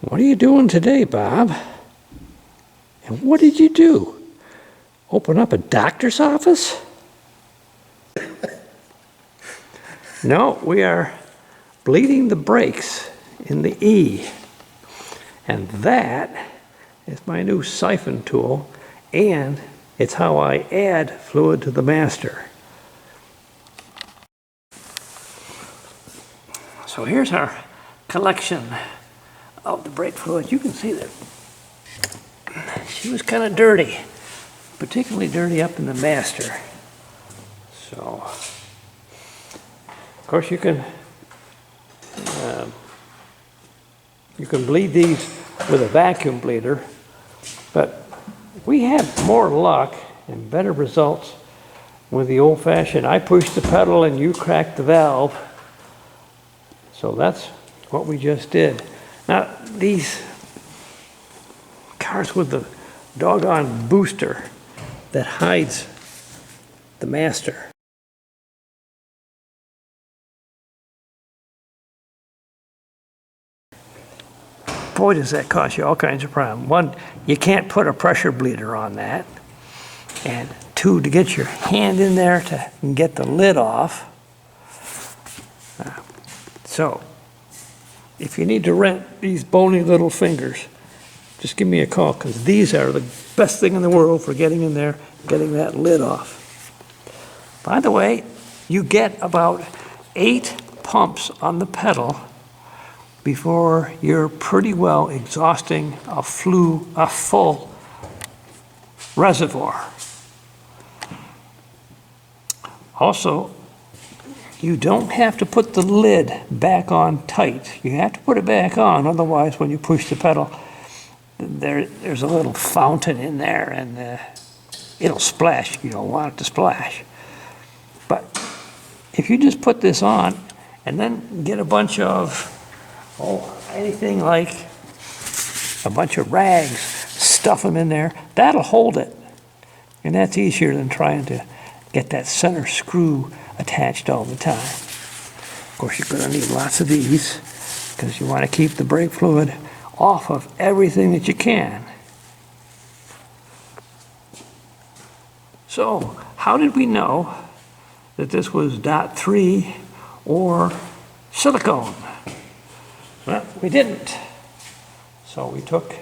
What are you doing today, Bob? And what did you do? Open up a doctor's office? No, we are bleeding the brakes in the E. And that is my new siphon tool, and it's how I add fluid to the master. So here's our collection of the brake fluid. You can see that she was kind of dirty, particularly dirty up in the master. So, of course, you can bleed these with a vacuum bleeder, but we had more luck and better results with the old-fashioned. I pushed the pedal and you cracked the valve. So that's what we just did. Now, these cars with the doggone booster that hides the master. Boy, does that cost you all kinds of problems. One, you can't put a pressure bleeder on that. And two, to get your hand in there to get the lid off. So, if you need to rent these bony little fingers, just give me a call, because these are the best thing in the world for getting in there, getting that lid off. By the way, you get about 8 pumps on the pedal before you're pretty well exhausting a full reservoir. Also, you don't have to put the lid back on tight. You have to put it back on, otherwise when you push the pedal, there's a little fountain in there and it'll splash. You don't want it to splash. But if you just put this on and then get a bunch of, anything like a bunch of rags, stuff them in there, that'll hold it. And that's easier than trying to get that center screw attached all the time. Of course, you're going to need lots of these because you want to keep the brake fluid off of everything that you can. So, how did we know that this was .3 or silicone? Well, we didn't. So we took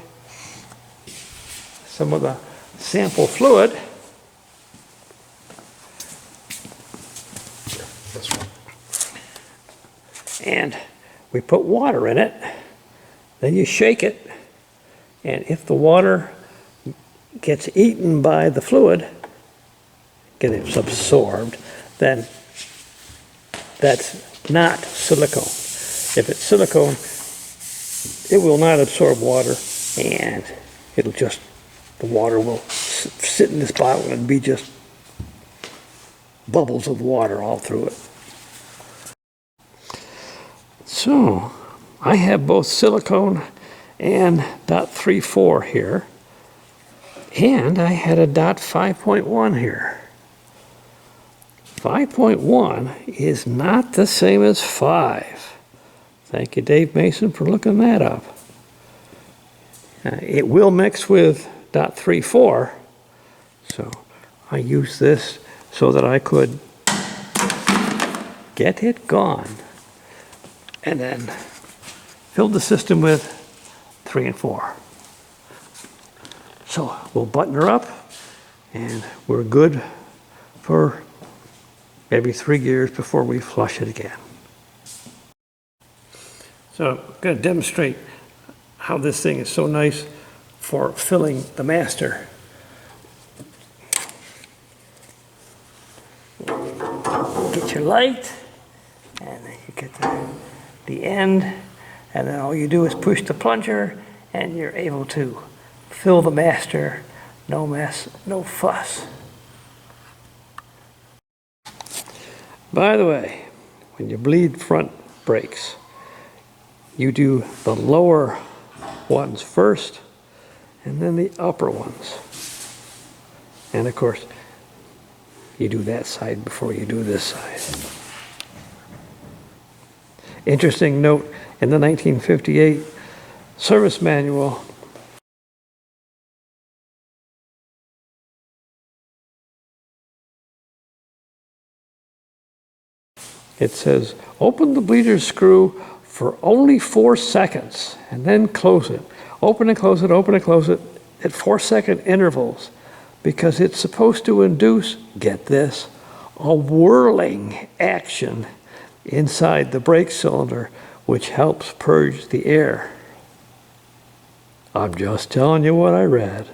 some of the sample fluid and we put water in it. Then you shake it, and if the water gets eaten by the fluid, gets absorbed, then that's not silicone. If it's silicone, it will not absorb water, and it'll just, the water will sit in this bottle and be just bubbles of water all through it. So, I have both silicone and .34 here, and I had a .5.1 here. 5.1 is not the same as 5. Thank you, Dave Mason, for looking that up. It will mix with .34, so I use this so that I could get it gone and then fill the system with 3 and 4. So we'll button her up and we're good for maybe 3 gears before we flush it again. So I'm going to demonstrate how this thing is so nice for filling the master. Get your light, and then you get the end, and then all you do is push the plunger, and you're able to fill the master. No mess, no fuss. By the way, when you bleed front brakes, you do the lower ones first, and then the upper ones. And of course, you do that side before you do this side. Interesting note, in the 1958 service manual. It says, open the bleeder screw for only 4 seconds and then close it. Open and close it, open and close it at 4-second intervals because it's supposed to induce, get this, a whirling action inside the brake cylinder, which helps purge the air. I'm just telling you what I read.